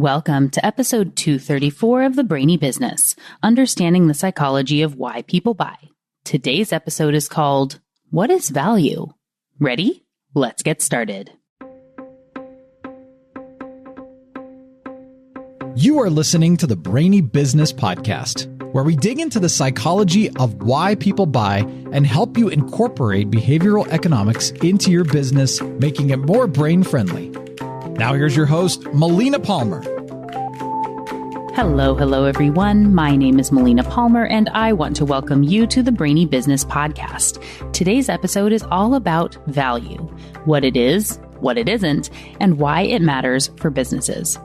Welcome to episode 234 of the Brainy Business, Understanding the Psychology of Why People Buy. Today's episode is called, What is Value? Ready? Let's get started. You are listening to the Brainy Business Podcast, where we dig into the psychology of why people buy and help you incorporate behavioral economics into your business, making it more brain-friendly. Now here's your host, Melina Palmer. Hello, everyone. My name is Melina Palmer, and I want to welcome you to the Brainy Business Podcast. Today's episode is all about value, what it is, what it isn't, and why it matters for businesses.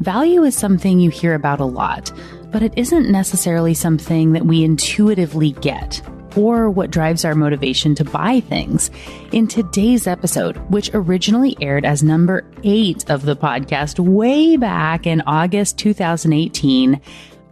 Value is something you hear about a lot, but it isn't necessarily something that we intuitively get or what drives our motivation to buy things. In today's episode, which originally aired as number 8 of the podcast way back in August 2018,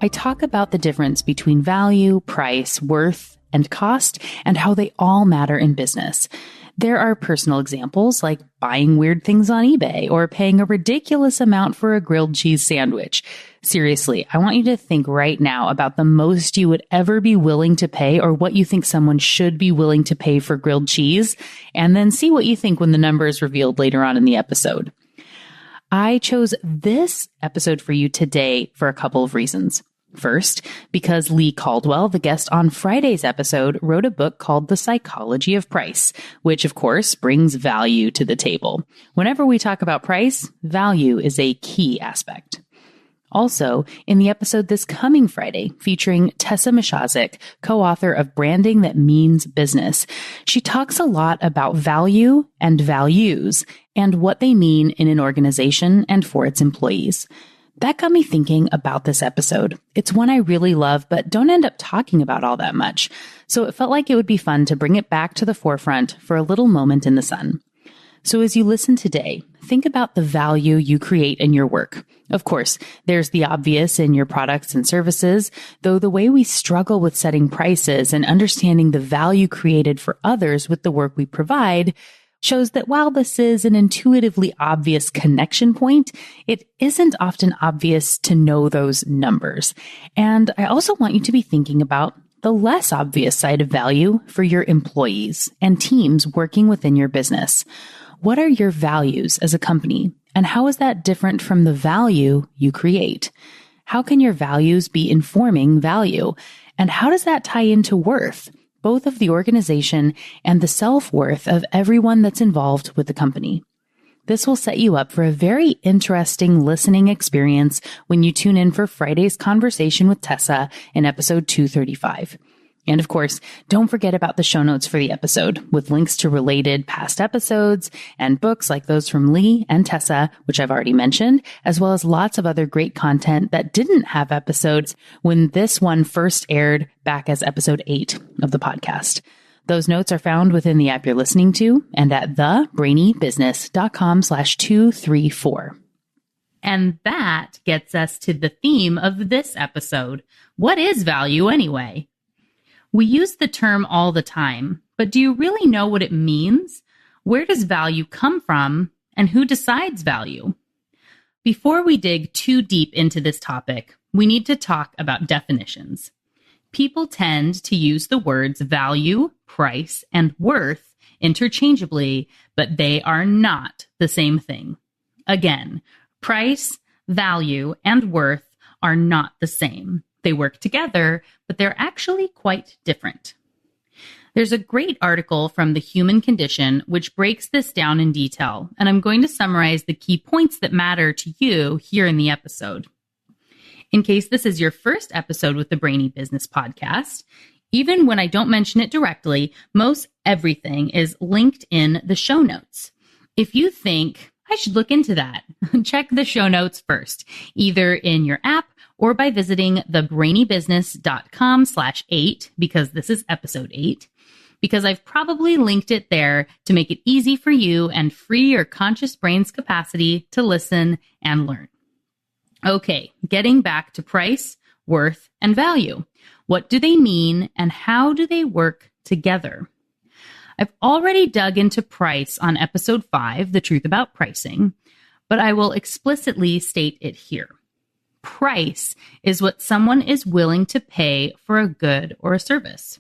I talk about the difference between value, price, worth, and cost, and how they all matter in business. There are personal examples like buying weird things on eBay or paying a ridiculous amount for a grilled cheese sandwich. Seriously, I want you to think right now about the most you would ever be willing to pay or what you think someone should be willing to pay for grilled cheese, and then see what you think when the number is revealed later on in the episode. I chose this episode for you today for a couple of reasons. First, because Leigh Caldwell, the guest on Friday's episode, wrote a book called The Psychology of Price, which of course brings value to the table. Whenever we talk about price, value is a key aspect. Also, in the episode this coming Friday, featuring Tessa Misiaszek, co-author of Branding That Means Business, she talks a lot about value and values and what they mean in an organization and for its employees. That got me thinking about this episode. It's one I really love, but don't end up talking about all that much. So it felt like it would be fun to bring it back to the forefront for a little moment in the sun. So as you listen today, think about the value you create in your work. Of course, there's the obvious in your products and services, though the way we struggle with setting prices and understanding the value created for others with the work we provide shows that while this is an intuitively obvious connection point, it isn't often obvious to know those numbers. And I also want you to be thinking about the less obvious side of value for your employees and teams working within your business. What are your values as a company, and how is that different from the value you create? How can your values be informing value, and how does that tie into worth, both of the organization and the self-worth of everyone that's involved with the company? This will set you up for a very interesting listening experience when you tune in for Friday's conversation with Tessa in episode 235. And of course, don't forget about the show notes for the episode with links to related past episodes and books like those from Leigh and Tessa, which I've already mentioned, as well as lots of other great content that didn't have episodes when this one first aired back as episode 8 of the podcast. Those notes are found within the app you're listening to and at thebrainybusiness.com/234. And that gets us to the theme of this episode. What is value anyway? We use the term all the time, but do you really know what it means? Where does value come from, and who decides value? Before we dig too deep into this topic, we need to talk about definitions. People tend to use the words value, price, and worth interchangeably, but they are not the same thing. Again, price, value, and worth are not the same. They work together, but they're actually quite different. There's a great article from The Human Condition which breaks this down in detail, and I'm going to summarize the key points that matter to you here in the episode. In case this is your first episode with the Brainy Business Podcast, even when I don't mention it directly, most everything is linked in the show notes. If you think, I should look into that, check the show notes first, either in your app or by visiting thebrainybusiness.com/8, because this is episode 8, because I've probably linked it there to make it easy for you and free your conscious brain's capacity to listen and learn. Okay, getting back to price, worth, and value. What do they mean, and how do they work together? I've already dug into price on episode 5, The Truth About Pricing, but I will explicitly state it here. Price is what someone is willing to pay for a good or a service.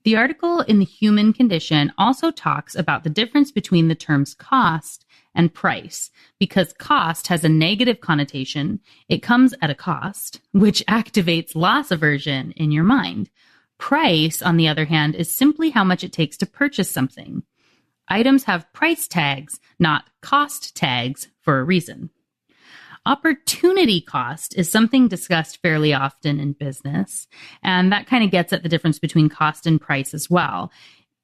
The article in The Human Condition also talks about the difference between the terms cost and price, because cost has a negative connotation. It comes at a cost, which activates loss aversion in your mind. Price, on the other hand, is simply how much it takes to purchase something. Items have price tags, not cost tags, for a reason. Opportunity cost is something discussed fairly often in business, and that kind of gets at the difference between cost and price as well.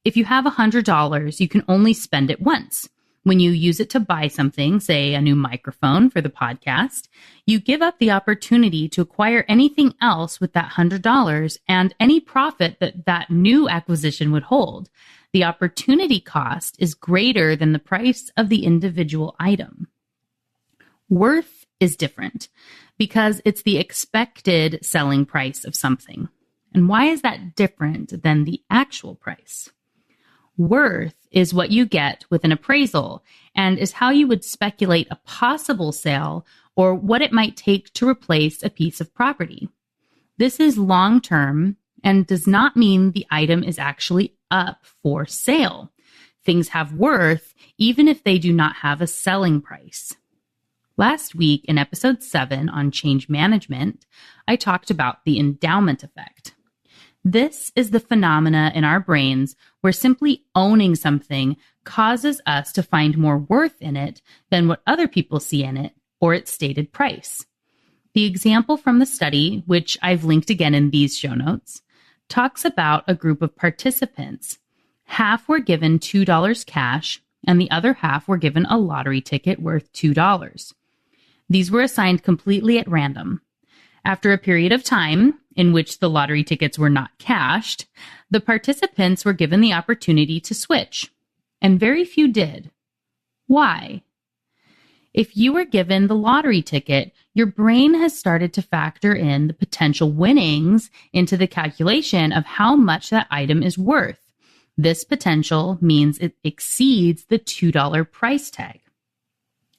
If you have $100, you can only spend it once. When you use it to buy something, say a new microphone for the podcast, you give up the opportunity to acquire anything else with that $100 and any profit that that new acquisition would hold. The opportunity cost is greater than the price of the individual item. Worth is different because it's the expected selling price of something. And why is that different than the actual price? Worth is what you get with an appraisal and is how you would speculate a possible sale or what it might take to replace a piece of property. This is long-term and does not mean the item is actually up for sale. Things have worth even if they do not have a selling price. Last week in episode 7 on change management, I talked about the endowment effect. This is the phenomena in our brains where simply owning something causes us to find more worth in it than what other people see in it or its stated price. The example from the study, which I've linked again in these show notes, talks about a group of participants. Half were given $2 cash and the other half were given a lottery ticket worth $2. These were assigned completely at random. After a period of time in which the lottery tickets were not cashed, the participants were given the opportunity to switch, and very few did. Why? If you were given the lottery ticket, your brain has started to factor in the potential winnings into the calculation of how much that item is worth. This potential means it exceeds the $2 price tag.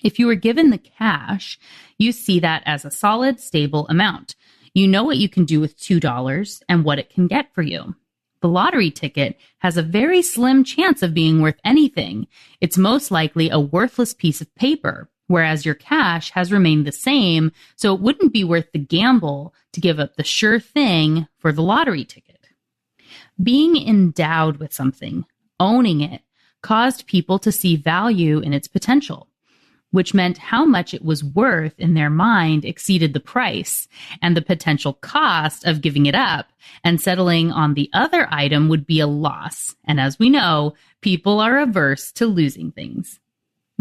If you were given the cash, you see that as a solid, stable amount. You know what you can do with $2 and what it can get for you. The lottery ticket has a very slim chance of being worth anything. It's most likely a worthless piece of paper, whereas your cash has remained the same, so it wouldn't be worth the gamble to give up the sure thing for the lottery ticket. Being endowed with something, owning it, caused people to see value in its potential, which meant how much it was worth in their mind exceeded the price, and the potential cost of giving it up and settling on the other item would be a loss. And as we know, people are averse to losing things.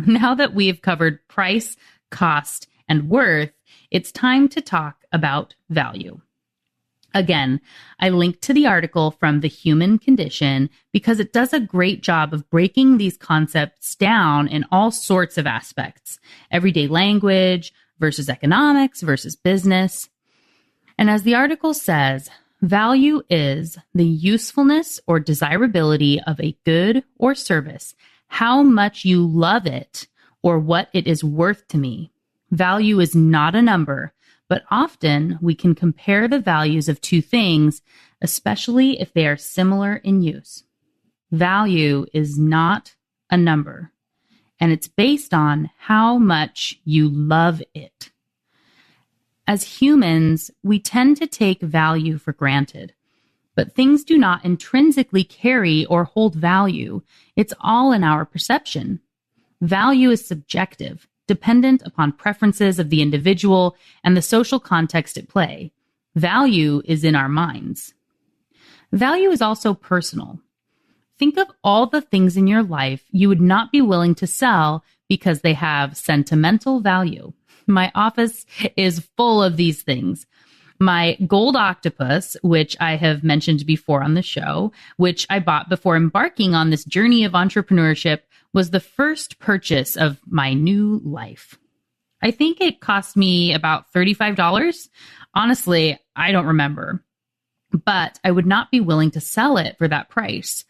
Now that we've covered price, cost, and worth, it's time to talk about value. Again, I linked to the article from The Human Condition because it does a great job of breaking these concepts down in all sorts of aspects: everyday language versus economics versus business. And as the article says, value is the usefulness or desirability of a good or service, how much you love it, or what it is worth to me. Value is not a number, but often we can compare the values of two things, especially if they are similar in use. Value is not a number, and it's based on how much you love it. As humans, we tend to take value for granted, but things do not intrinsically carry or hold value. It's all in our perception. Value is subjective, dependent upon preferences of the individual and the social context at play. Value is in our minds. Value is also personal. Think of all the things in your life you would not be willing to sell because they have sentimental value. My office is full of these things. My gold octopus, which I have mentioned before on the show, which I bought before embarking on this journey of entrepreneurship, was the first purchase of my new life. I think it cost me about $35. Honestly, I don't remember, but I would not be willing to sell it for that price.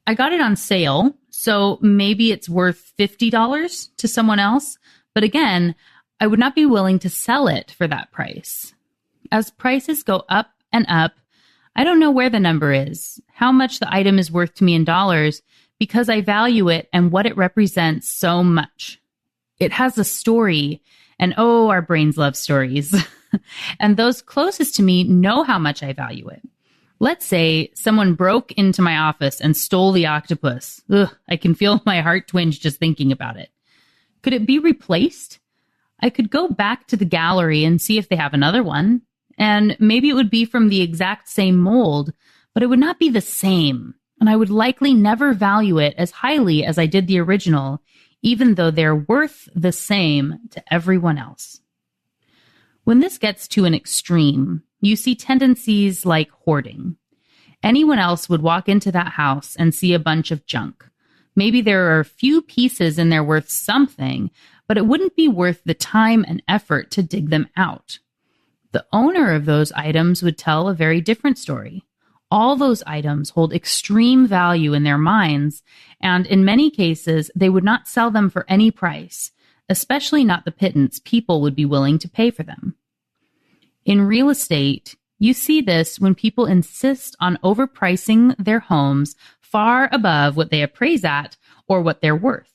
I got it on sale, so maybe it's worth $50 to someone else, But again, I would not be willing to sell it for that price. As prices go up and up, I don't know where the number is, how much the item is worth to me in dollars, because I value it and what it represents so much. It has a story, and oh, our brains love stories. And those closest to me know how much I value it. Let's say someone broke into my office and stole the octopus. Ugh, I can feel my heart twinge just thinking about it. Could it be replaced? I could go back to the gallery and see if they have another one. And maybe it would be from the exact same mold, but it would not be the same. And I would likely never value it as highly as I did the original, even though they're worth the same to everyone else. When this gets to an extreme, you see tendencies like hoarding. Anyone else would walk into that house and see a bunch of junk. Maybe there are a few pieces and they're worth something, but it wouldn't be worth the time and effort to dig them out. The owner of those items would tell a very different story. All those items hold extreme value in their minds, and in many cases, they would not sell them for any price, especially not the pittance people would be willing to pay for them. In real estate, you see this when people insist on overpricing their homes far above what they appraise at or what they're worth.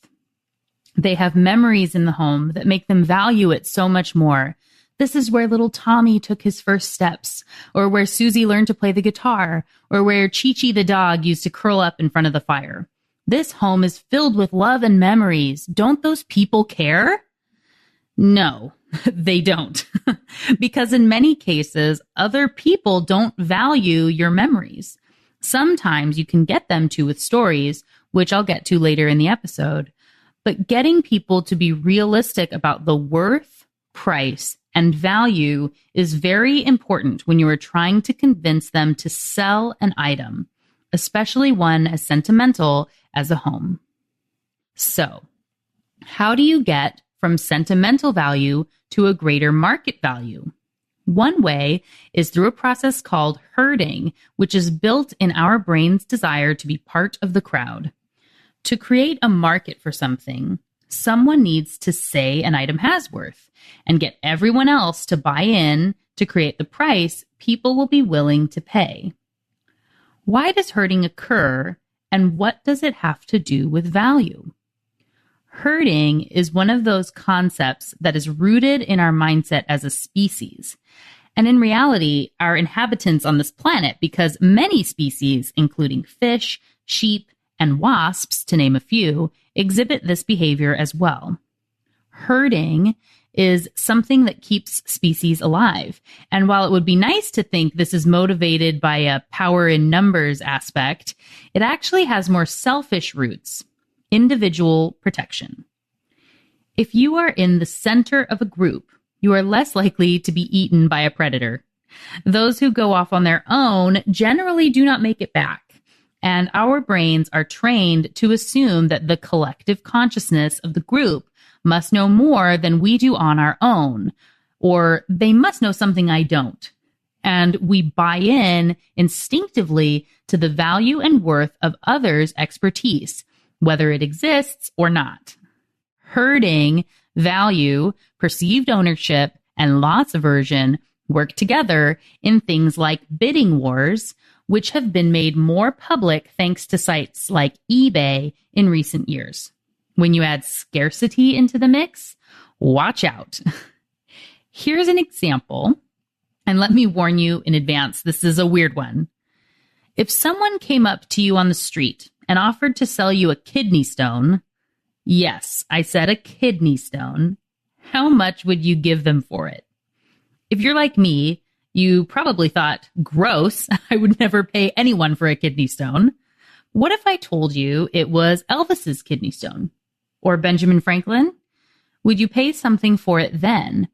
They have memories in the home that make them value it so much more. This is where little Tommy took his first steps, or where Susie learned to play the guitar, or where Chi-Chi the dog used to curl up in front of the fire. This home is filled with love and memories. Don't those people care? No, they don't. Because in many cases, other people don't value your memories. Sometimes you can get them to with stories, which I'll get to later in the episode. But getting people to be realistic about the worth, price, and value is very important when you are trying to convince them to sell an item, especially one as sentimental as a home. So, how do you get from sentimental value to a greater market value? One way is through a process called herding, which is built in our brain's desire to be part of the crowd. To create a market for something, someone needs to say an item has worth and get everyone else to buy in to create the price people will be willing to pay. Why does herding occur, and what does it have to do with value? Herding is one of those concepts that is rooted in our mindset as a species, and in reality, our inhabitants on this planet, because many species, including fish, sheep, and wasps, to name a few, exhibit this behavior as well. Herding is something that keeps species alive. And while it would be nice to think this is motivated by a power in numbers aspect, it actually has more selfish roots: individual protection. If you are in the center of a group, you are less likely to be eaten by a predator. Those who go off on their own generally do not make it back. And our brains are trained to assume that the collective consciousness of the group must know more than we do on our own, or they must know something I don't. And we buy in instinctively to the value and worth of others' expertise, whether it exists or not. Herding, value, perceived ownership, and loss aversion work together in things like bidding wars, which have been made more public thanks to sites like eBay in recent years. When you add scarcity into the mix, watch out. Here's an example, and let me warn you in advance, this is a weird one. If someone came up to you on the street and offered to sell you a kidney stone, yes, I said a kidney stone, how much would you give them for it? If you're like me, you probably thought, gross, I would never pay anyone for a kidney stone. What if I told you it was Elvis's kidney stone? Or Benjamin Franklin? Would you pay something for it then?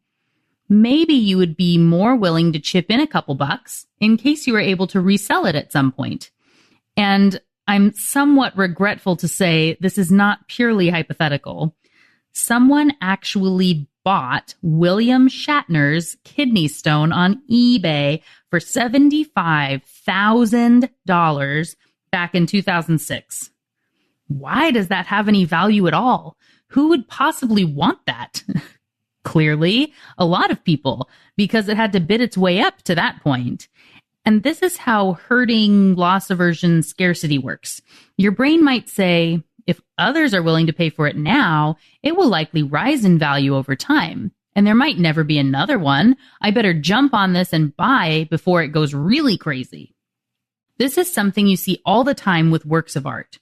Maybe you would be more willing to chip in a couple bucks in case you were able to resell it at some point. And I'm somewhat regretful to say this is not purely hypothetical. Someone actually bought William Shatner's kidney stone on eBay for $75,000 back in 2006. Why does that have any value at all? Who would possibly want that? Clearly, a lot of people, because it had to bid its way up to that point. And this is how herding, loss aversion, scarcity works. Your brain might say, if others are willing to pay for it now, it will likely rise in value over time. And there might never be another one. I better jump on this and buy before it goes really crazy. This is something you see all the time with works of art.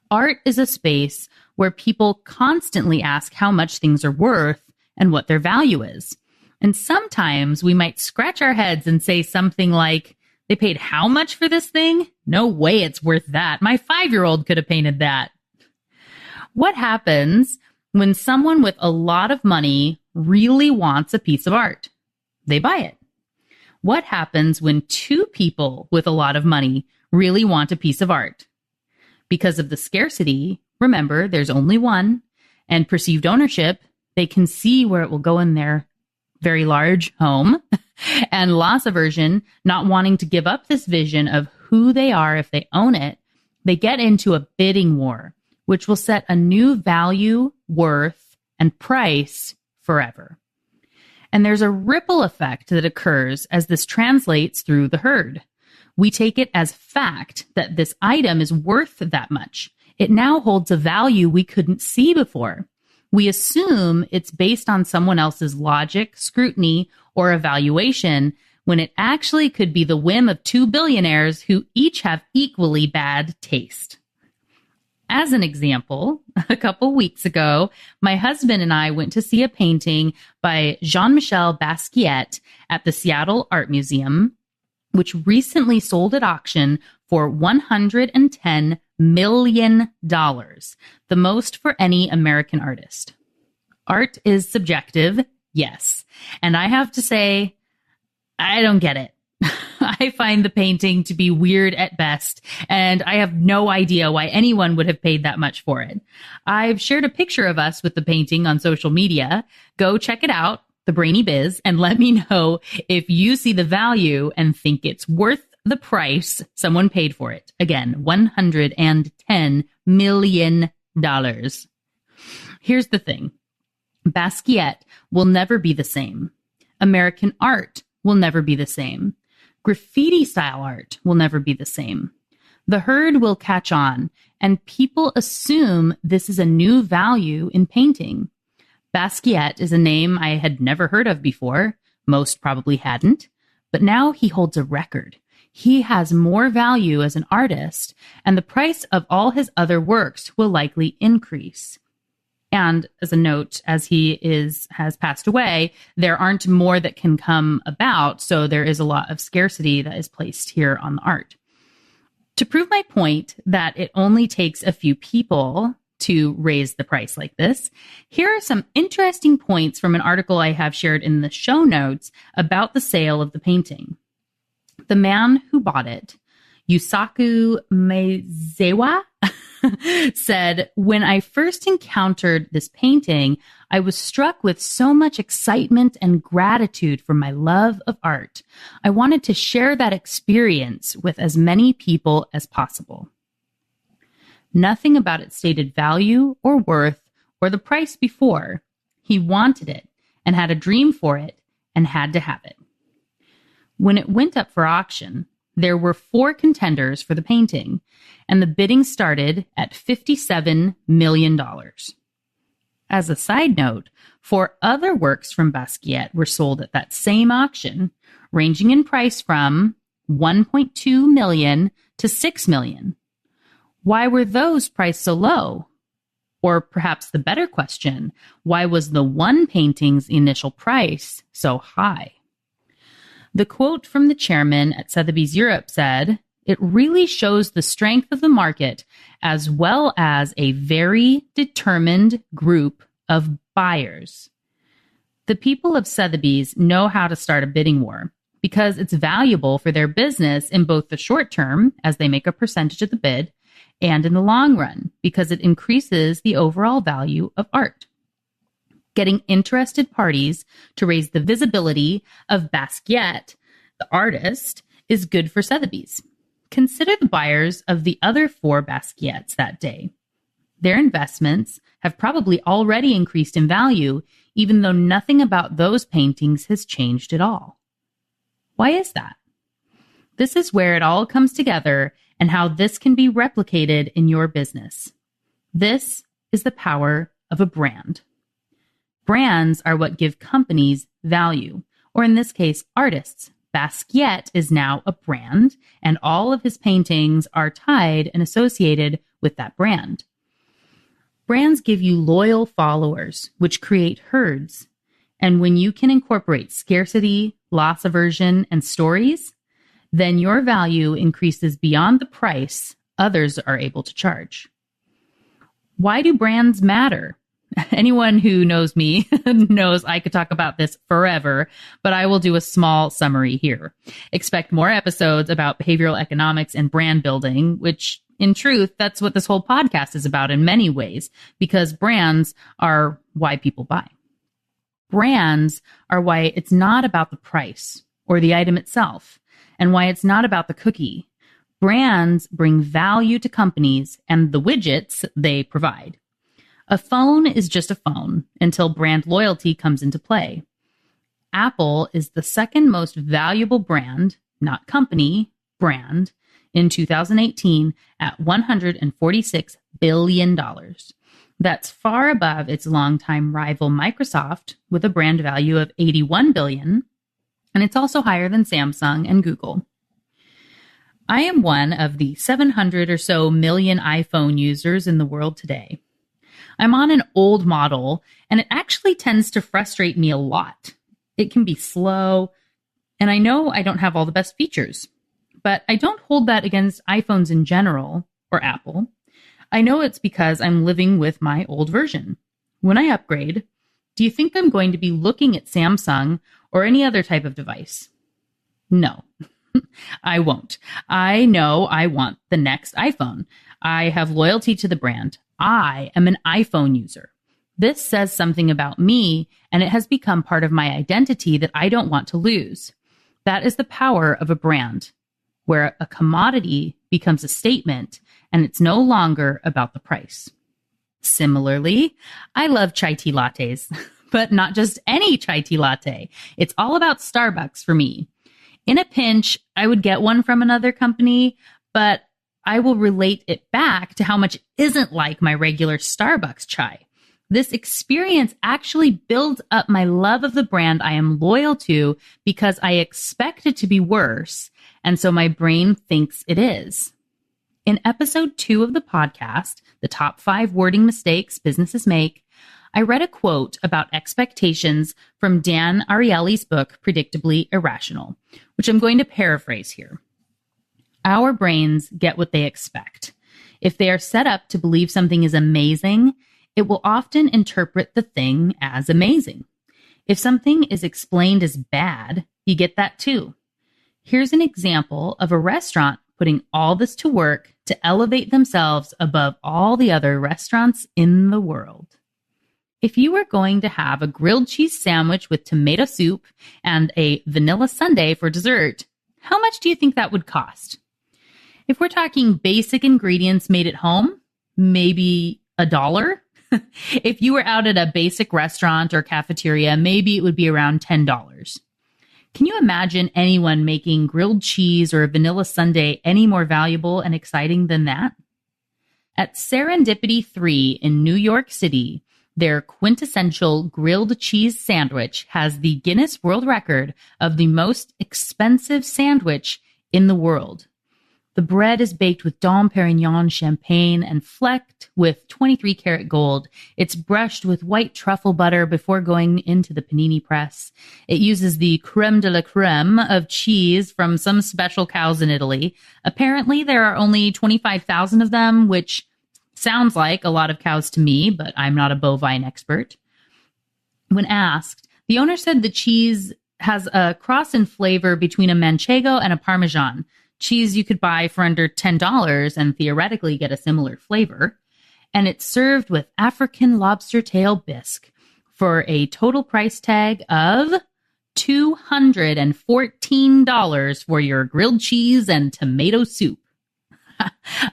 Art is a space where people constantly ask how much things are worth and what their value is. And sometimes we might scratch our heads and say something like, they paid how much for this thing? No way it's worth that. My 5-year-old could have painted that. What happens when someone with a lot of money really wants a piece of art? They buy it. What happens when 2 people with a lot of money really want a piece of art? Because of the scarcity, remember, there's only one, and perceived ownership, they can see where it will go in their very large home, and loss aversion, not wanting to give up this vision of who they are if they own it, they get into a bidding war, which will set a new value, worth, and price forever. And there's a ripple effect that occurs as this translates through the herd. We take it as fact that this item is worth that much. It now holds a value we couldn't see before. We assume it's based on someone else's logic, scrutiny, or evaluation, when it actually could be the whim of 2 billionaires who each have equally bad taste. As an example, a couple weeks ago, my husband and I went to see a painting by Jean-Michel Basquiat at the Seattle Art Museum, which recently sold at auction for $110 million, the most for any American artist. Art is subjective, yes. And I have to say, I don't get it. I find the painting to be weird at best, and I have no idea why anyone would have paid that much for it. I've shared a picture of us with the painting on social media. Go check it out, the Brainy Biz, and let me know if you see the value and think it's worth the price someone paid for it. Again, $110 million. Here's the thing. Basquiat will never be the same. American art will never be the same. Graffiti style art will never be the same. The herd will catch on, and people assume this is a new value in painting. Basquiat is a name I had never heard of before. Most probably hadn't. But now he holds a record. He has more value as an artist, and the price of all his other works will likely increase. And as a note, as he has passed away, there aren't more that can come about, so there is a lot of scarcity that is placed here on the art. To prove my point that it only takes a few people to raise the price like this, here are some interesting points from an article I have shared in the show notes about the sale of the painting. The man who bought it, Yusaku Maezawa, said, when I first encountered this painting, I was struck with so much excitement and gratitude for my love of art. I wanted to share that experience with as many people as possible. Nothing about it stated value or worth or the price before. He wanted it and had a dream for it and had to have it. When it went up for auction, there were 4 contenders for the painting, and the bidding started at $57 million. As a side note, 4 other works from Basquiat were sold at that same auction, ranging in price from $1.2 million to $6 million. Why were those priced so low? Or perhaps the better question, why was the one painting's initial price so high? The quote from the chairman at Sotheby's Europe said, "It really shows the strength of the market as well as a very determined group of buyers." The people of Sotheby's know how to start a bidding war because it's valuable for their business in both the short term, as they make a percentage of the bid, and in the long run, because it increases the overall value of art. Getting interested parties to raise the visibility of Basquiat, the artist, is good for Sotheby's. Consider the buyers of the other 4 Basquiats that day. Their investments have probably already increased in value, even though nothing about those paintings has changed at all. Why is that? This is where it all comes together and how this can be replicated in your business. This is the power of a brand. Brands are what give companies value, or in this case, artists. Basquiat is now a brand, and all of his paintings are tied and associated with that brand. Brands give you loyal followers, which create herds. And when you can incorporate scarcity, loss aversion, and stories, then your value increases beyond the price others are able to charge. Why do brands matter? Anyone who knows me knows I could talk about this forever, but I will do a small summary here. Expect more episodes about behavioral economics and brand building, which in truth, that's what this whole podcast is about in many ways, because brands are why people buy. Brands are why it's not about the price or the item itself, and why it's not about the cookie. Brands bring value to companies and the widgets they provide. A phone is just a phone until brand loyalty comes into play. Apple is the second most valuable brand, not company, brand, in 2018 at $146 billion. That's far above its longtime rival Microsoft with a brand value of $81 billion, and it's also higher than Samsung and Google. I am one of the 700 or so million iPhone users in the world today. I'm on an old model, and it actually tends to frustrate me a lot. It can be slow, and I know I don't have all the best features, but I don't hold that against iPhones in general, or Apple. I know it's because I'm living with my old version. When I upgrade, do you think I'm going to be looking at Samsung or any other type of device? No, I won't. I know I want the next iPhone. I have loyalty to the brand. I am an iPhone user. This says something about me, and it has become part of my identity that I don't want to lose. That is the power of a brand, where a commodity becomes a statement, and it's no longer about the price. Similarly, I love chai tea lattes, but not just any chai tea latte. It's all about Starbucks for me. In a pinch, I would get one from another company, but I will relate it back to how much isn't like my regular Starbucks chai. This experience actually builds up my love of the brand I am loyal to because I expect it to be worse, and so my brain thinks it is. In episode 2 of the podcast, The Top 5 Wording Mistakes Businesses Make, I read a quote about expectations from Dan Ariely's book, Predictably Irrational, which I'm going to paraphrase here. Our brains get what they expect. If they are set up to believe something is amazing, it will often interpret the thing as amazing. If something is explained as bad, you get that too. Here's an example of a restaurant putting all this to work to elevate themselves above all the other restaurants in the world. If you were going to have a grilled cheese sandwich with tomato soup and a vanilla sundae for dessert, how much do you think that would cost? If we're talking basic ingredients made at home, maybe $1. If you were out at a basic restaurant or cafeteria, maybe it would be around $10. Can you imagine anyone making grilled cheese or a vanilla sundae any more valuable and exciting than that? At Serendipity 3 in New York City, their quintessential grilled cheese sandwich has the Guinness World Record of the most expensive sandwich in the world. The bread is baked with Dom Perignon champagne and flecked with 23-karat gold. It's brushed with white truffle butter before going into the panini press. It uses the creme de la creme of cheese from some special cows in Italy. Apparently, there are only 25,000 of them, which sounds like a lot of cows to me, but I'm not a bovine expert. When asked, the owner said the cheese has a cross in flavor between a manchego and a parmesan. Cheese you could buy for under $10 and theoretically get a similar flavor. And it's served with African lobster tail bisque for a total price tag of $214 for your grilled cheese and tomato soup.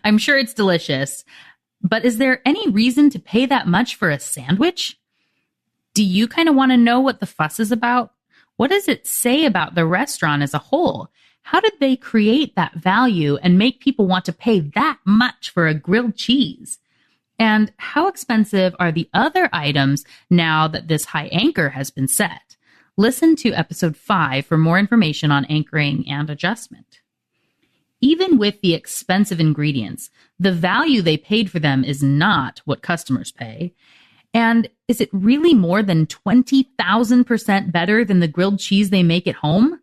I'm sure it's delicious. But is there any reason to pay that much for a sandwich? Do you kind of want to know what the fuss is about? What does it say about the restaurant as a whole? How did they create that value and make people want to pay that much for a grilled cheese? And how expensive are the other items now that this high anchor has been set? Listen to episode 5 for more information on anchoring and adjustment. Even with the expensive ingredients, the value they paid for them is not what customers pay. And is it really more than 20,000% better than the grilled cheese they make at home?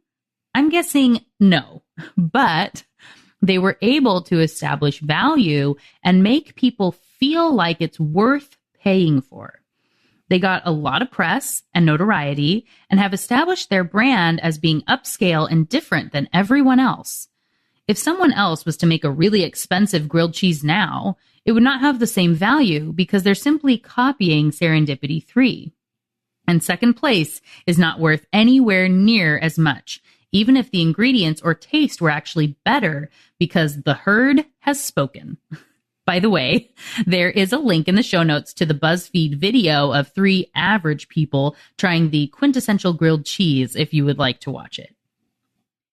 I'm guessing no, but they were able to establish value and make people feel like it's worth paying for. They got a lot of press and notoriety and have established their brand as being upscale and different than everyone else. If someone else was to make a really expensive grilled cheese now, it would not have the same value because they're simply copying Serendipity 3. And second place is not worth anywhere near as much, even if the ingredients or taste were actually better, because the herd has spoken. By the way, there is a link in the show notes to the BuzzFeed video of 3 average people trying the quintessential grilled cheese if you would like to watch it.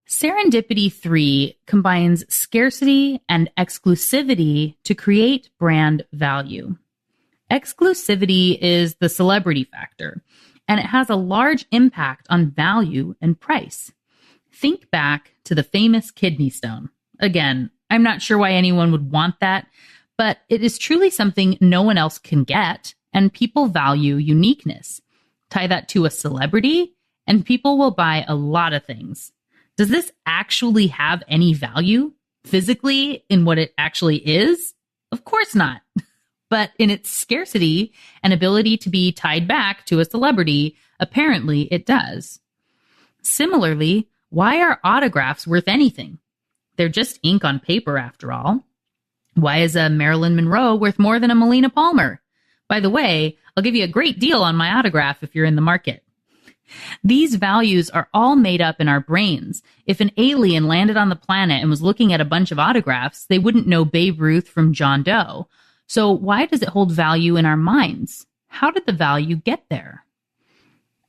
Serendipity 3 combines scarcity and exclusivity to create brand value. Exclusivity is the celebrity factor, and it has a large impact on value and price. Think back to the famous kidney stone. Again, I'm not sure why anyone would want that, but it is truly something no one else can get, and people value uniqueness. Tie that to a celebrity, and people will buy a lot of things. Does this actually have any value physically in what it actually is? Of course not. But in its scarcity and ability to be tied back to a celebrity, apparently it does. Similarly, why are autographs worth anything? They're just ink on paper after all. Why is a Marilyn Monroe worth more than a Melina Palmer? By the way, I'll give you a great deal on my autograph if you're in the market. These values are all made up in our brains. If an alien landed on the planet and was looking at a bunch of autographs, they wouldn't know Babe Ruth from John Doe. So why does it hold value in our minds? How did the value get there?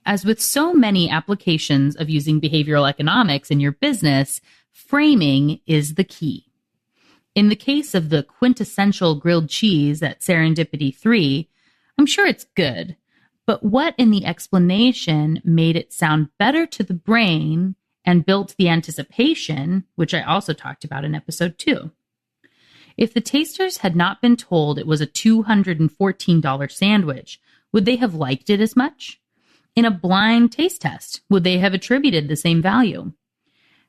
As with so many applications of using behavioral economics in your business, framing is the key. In the case of the quintessential grilled cheese at Serendipity 3, I'm sure it's good. But what in the explanation made it sound better to the brain and built the anticipation, which I also talked about in episode 2? If the tasters had not been told it was a $214 sandwich, would they have liked it as much? In a blind taste test, would they have attributed the same value?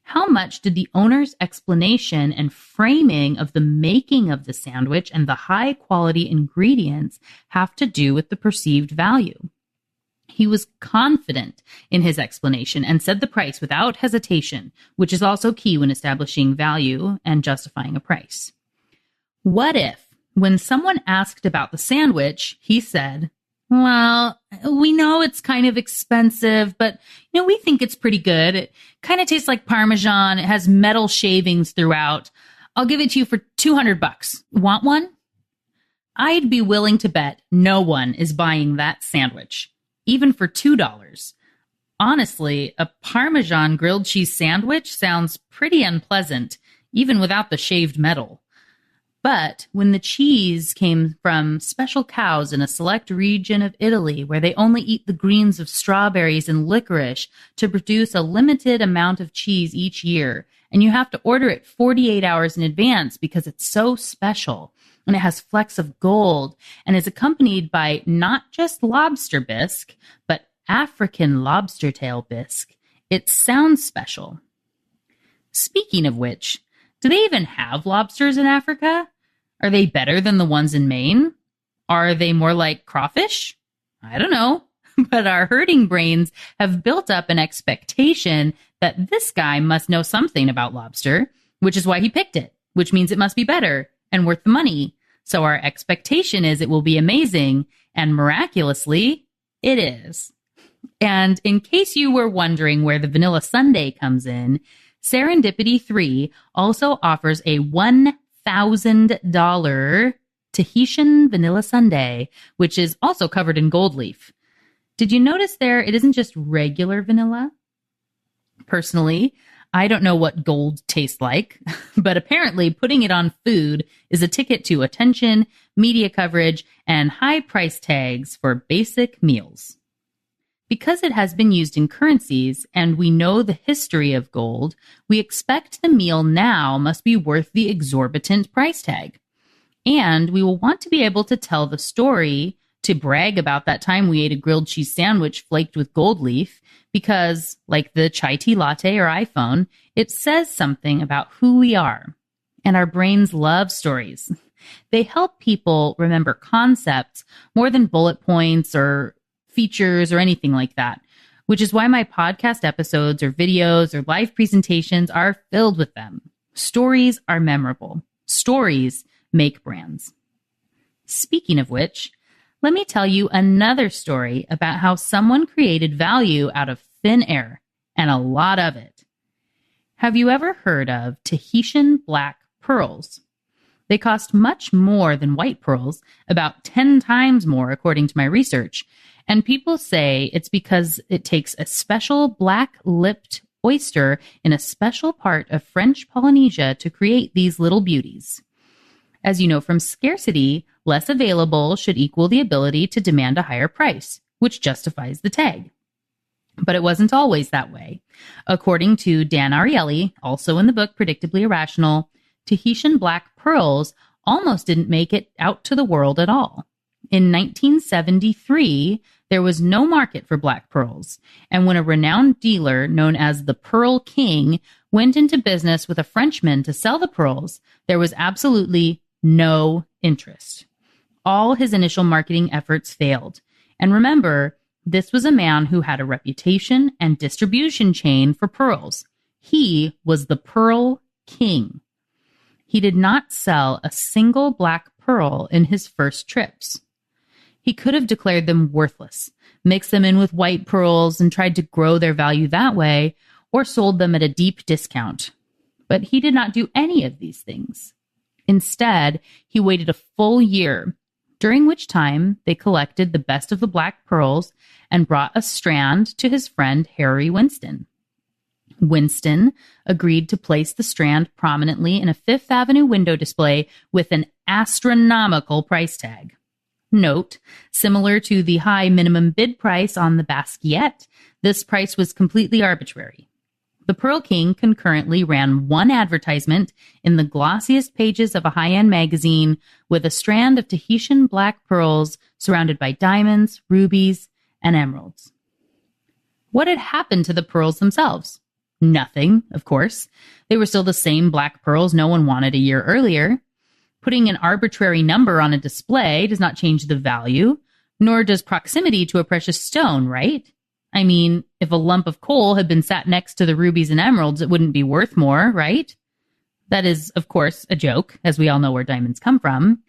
How much did the owner's explanation and framing of the making of the sandwich and the high-quality ingredients have to do with the perceived value? He was confident in his explanation and said the price without hesitation, which is also key when establishing value and justifying a price. What if, when someone asked about the sandwich, he said, "Well, we know it's kind of expensive, but we think it's pretty good. It kind of tastes like Parmesan. It has metal shavings throughout. I'll give it to you for $200. Want one?" I'd be willing to bet no one is buying that sandwich, even for $2. Honestly, a Parmesan grilled cheese sandwich sounds pretty unpleasant, even without the shaved metal. But when the cheese came from special cows in a select region of Italy where they only eat the greens of strawberries and licorice to produce a limited amount of cheese each year, and you have to order it 48 hours in advance because it's so special, and it has flecks of gold, and is accompanied by not just lobster bisque, but African lobster tail bisque, it sounds special. Speaking of which, do they even have lobsters in Africa? Are they better than the ones in Maine? Are they more like crawfish? I don't know. But our herding brains have built up an expectation that this guy must know something about lobster, which is why he picked it, which means it must be better and worth the money. So our expectation is it will be amazing, and miraculously, it is. And in case you were wondering where the vanilla sundae comes in, Serendipity 3 also offers a $1,000 Tahitian vanilla sundae, which is also covered in gold leaf. Did you notice there it isn't just regular vanilla? Personally, I don't know what gold tastes like, but apparently putting it on food is a ticket to attention, media coverage, and high price tags for basic meals. Because it has been used in currencies and we know the history of gold, we expect the meal now must be worth the exorbitant price tag. And we will want to be able to tell the story to brag about that time we ate a grilled cheese sandwich flaked with gold leaf because, like the chai tea latte or iPhone, it says something about who we are. And our brains love stories. They help people remember concepts more than bullet points or features or anything like that, which is why my podcast episodes or videos or live presentations are filled with them. Stories are memorable. Stories make brands. Speaking of which, let me tell you another story about how someone created value out of thin air, and a lot of it. Have you ever heard of Tahitian black pearls? They cost much more than white pearls, about 10 times more according to my research, and people say it's because it takes a special black-lipped oyster in a special part of French Polynesia to create these little beauties. As you know from scarcity, less available should equal the ability to demand a higher price, which justifies the tag. But it wasn't always that way. According to Dan Ariely, also in the book Predictably Irrational, Tahitian black pearls almost didn't make it out to the world at all. In 1973, there was no market for black pearls, and when a renowned dealer known as the Pearl King went into business with a Frenchman to sell the pearls, there was absolutely no interest. All his initial marketing efforts failed. And remember, this was a man who had a reputation and distribution chain for pearls. He was the Pearl King. He did not sell a single black pearl in his first trips. He could have declared them worthless, mixed them in with white pearls and tried to grow their value that way, or sold them at a deep discount. But he did not do any of these things. Instead, he waited a full year, during which time they collected the best of the black pearls and brought a strand to his friend Harry Winston. Winston agreed to place the strand prominently in a Fifth Avenue window display with an astronomical price tag. Note, similar to the high minimum bid price on the Basquiat, this price was completely arbitrary. The Pearl King concurrently ran one advertisement in the glossiest pages of a high-end magazine with a strand of Tahitian black pearls surrounded by diamonds, rubies, and emeralds. What had happened to the pearls themselves? Nothing, of course. They were still the same black pearls no one wanted a year earlier. Putting an arbitrary number on a display does not change the value, nor does proximity to a precious stone, right? I mean, if a lump of coal had been sat next to the rubies and emeralds, it wouldn't be worth more, right? That is, of course, a joke, as we all know where diamonds come from.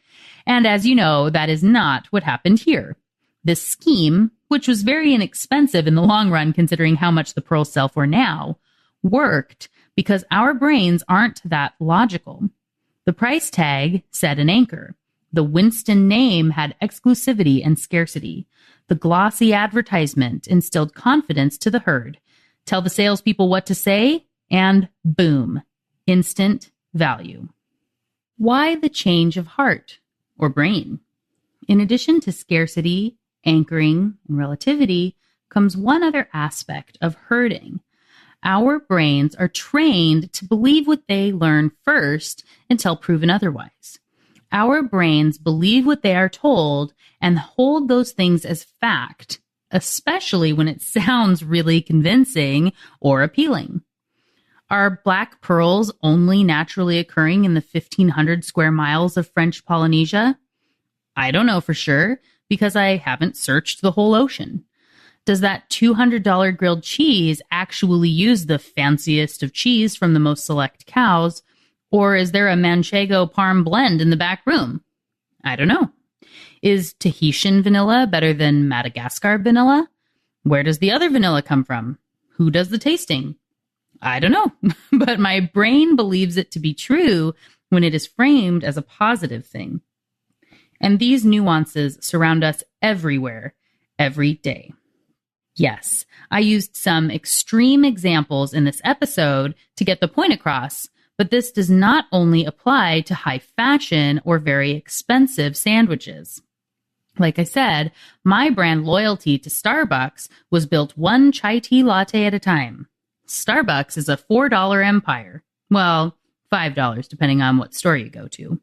And as you know, that is not what happened here. This scheme, which was very inexpensive in the long run considering how much the pearls sell for now, worked because our brains aren't that logical. The price tag set an anchor. The Winston name had exclusivity and scarcity. The glossy advertisement instilled confidence to the herd. Tell the salespeople what to say, and boom, instant value. Why the change of heart or brain? In addition to scarcity, anchoring, and relativity, comes one other aspect of herding. Our brains are trained to believe what they learn first until proven otherwise. Our brains believe what they are told and hold those things as fact, especially when it sounds really convincing or appealing. Are black pearls only naturally occurring in the 1,500 square miles of French Polynesia? I don't know for sure because I haven't searched the whole ocean. Does that $200 grilled cheese actually use the fanciest of cheese from the most select cows? Or is there a Manchego Parm blend in the back room? I don't know. Is Tahitian vanilla better than Madagascar vanilla? Where does the other vanilla come from? Who does the tasting? I don't know, but my brain believes it to be true when it is framed as a positive thing. And these nuances surround us everywhere, every day. Yes, I used some extreme examples in this episode to get the point across, but this does not only apply to high fashion or very expensive sandwiches. Like I said, my brand loyalty to Starbucks was built one chai tea latte at a time. Starbucks is a $4 empire. Well, $5 depending on what store you go to.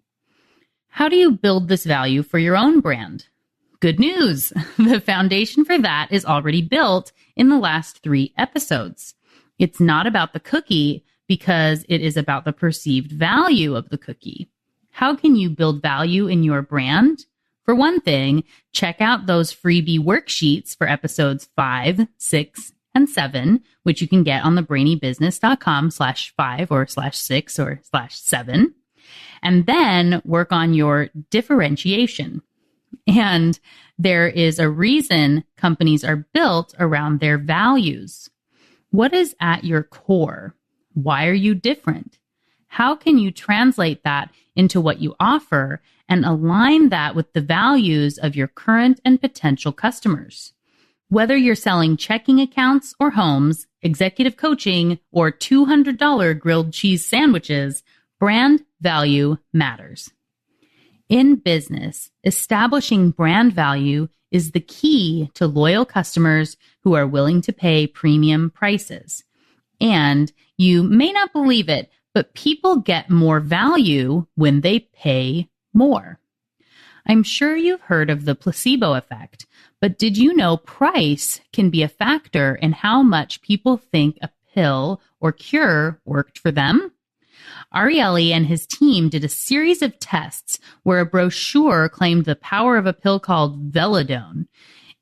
How do you build this value for your own brand? Good news! The foundation for that is already built in the last 3 episodes. It's not about the cookie because it is about the perceived value of the cookie. How can you build value in your brand? For one thing, check out those freebie worksheets for episodes 5, 6, and 7, which you can get on the brainybusiness.com/5 or /6 or /7. And then work on your differentiation. And there is a reason companies are built around their values. What is at your core? Why are you different? How can you translate that into what you offer and align that with the values of your current and potential customers? Whether you're selling checking accounts or homes, executive coaching, or $200 grilled cheese sandwiches, brand value matters. In business, establishing brand value is the key to loyal customers who are willing to pay premium prices. And you may not believe it, but people get more value when they pay more. I'm sure you've heard of the placebo effect, but did you know price can be a factor in how much people think a pill or cure worked for them? Ariely and his team did a series of tests where a brochure claimed the power of a pill called Velodone.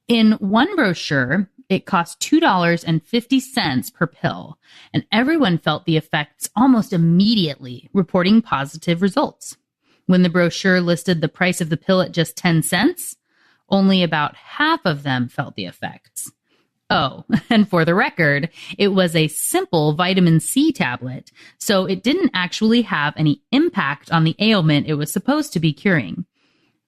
In one brochure, it cost $2.50 per pill, and everyone felt the effects almost immediately, reporting positive results. When the brochure listed the price of the pill at just 10 cents, only about half of them felt the effects. Oh, and for the record, it was a simple vitamin C tablet, so it didn't actually have any impact on the ailment it was supposed to be curing.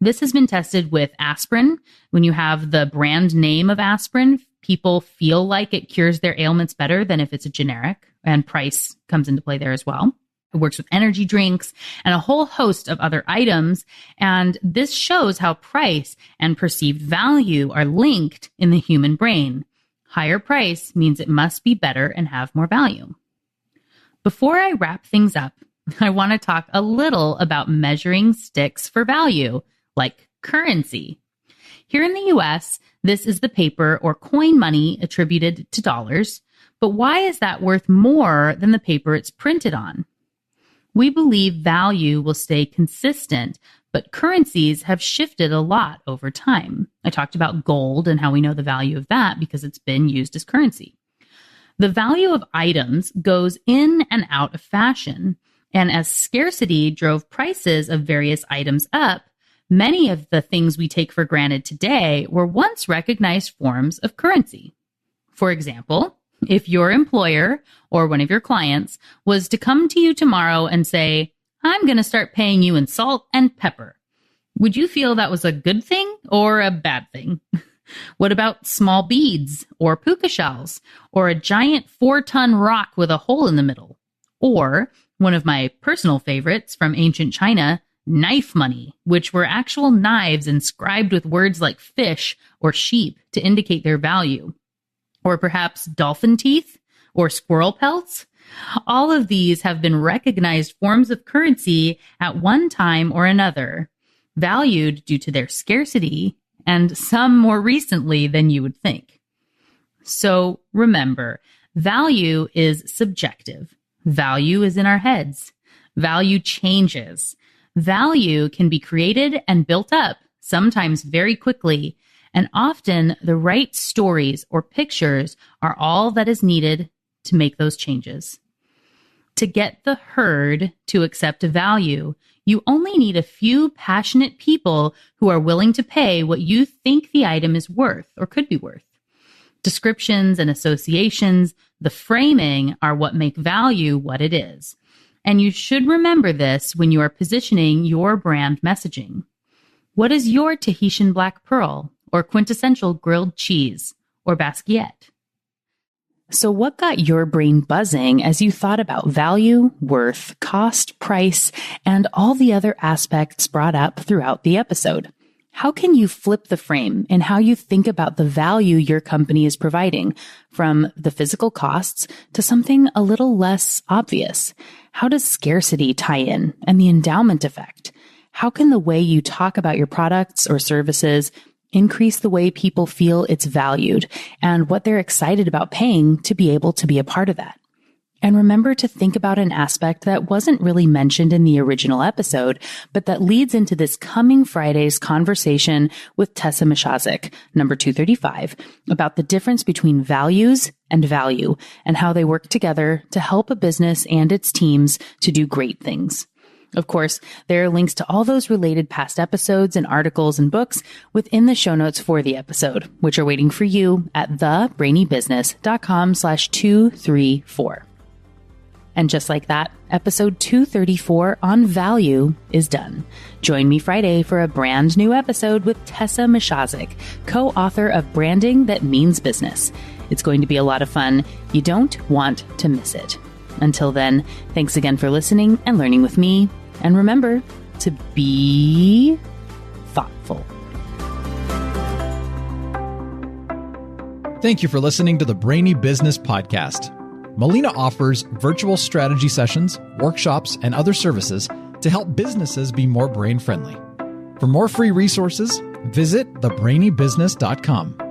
This has been tested with aspirin. When you have the brand name of aspirin, people feel like it cures their ailments better than if it's a generic, and price comes into play there as well. It works with energy drinks and a whole host of other items, and this shows how price and perceived value are linked in the human brain. Higher price means it must be better and have more value. Before I wrap things up, I want to talk a little about measuring sticks for value, like currency. Here in the US, this is the paper or coin money attributed to dollars, but why is that worth more than the paper it's printed on? We believe value will stay consistent, but currencies have shifted a lot over time. I talked about gold and how we know the value of that because it's been used as currency. The value of items goes in and out of fashion, and as scarcity drove prices of various items up, many of the things we take for granted today were once recognized forms of currency. For example, if your employer or one of your clients was to come to you tomorrow and say, "I'm going to start paying you in salt and pepper," would you feel that was a good thing or a bad thing? What about small beads or puka shells or a giant 4-ton rock with a hole in the middle? Or one of my personal favorites from ancient China, knife money, which were actual knives inscribed with words like fish or sheep to indicate their value. Or perhaps dolphin teeth or squirrel pelts? All of these have been recognized forms of currency at one time or another, valued due to their scarcity, and some more recently than you would think. So remember, value is subjective. Value is in our heads. Value changes. Value can be created and built up, sometimes very quickly, and often the right stories or pictures are all that is needed to make those changes. To get the herd to accept a value, you only need a few passionate people who are willing to pay what you think the item is worth or could be worth. Descriptions and associations, the framing, are what make value what it is. And you should remember this when you are positioning your brand messaging. What is your Tahitian black pearl, or quintessential grilled cheese, or Basquiat? So what got your brain buzzing as you thought about value, worth, cost, price, and all the other aspects brought up throughout the episode? How can you flip the frame in how you think about the value your company is providing, from the physical costs to something a little less obvious? How does scarcity tie in, and the endowment effect? How can the way you talk about your products or services increase the way people feel it's valued and what they're excited about paying to be able to be a part of that? And remember to think about an aspect that wasn't really mentioned in the original episode, but that leads into this coming Friday's conversation with Tessa Misiaszek, number 235, about the difference between values and value and how they work together to help a business and its teams to do great things. Of course, there are links to all those related past episodes and articles and books within the show notes for the episode, which are waiting for you at thebrainybusiness.com/234. And just like that, episode 234 on value is done. Join me Friday for a brand new episode with Tessa Misiaszek, co-author of Branding That Means Business. It's going to be a lot of fun. You don't want to miss it. Until then, thanks again for listening and learning with me. And remember to be thoughtful. Thank you for listening to the Brainy Business Podcast. Melina offers virtual strategy sessions, workshops, and other services to help businesses be more brain-friendly. For more free resources, visit thebrainybusiness.com.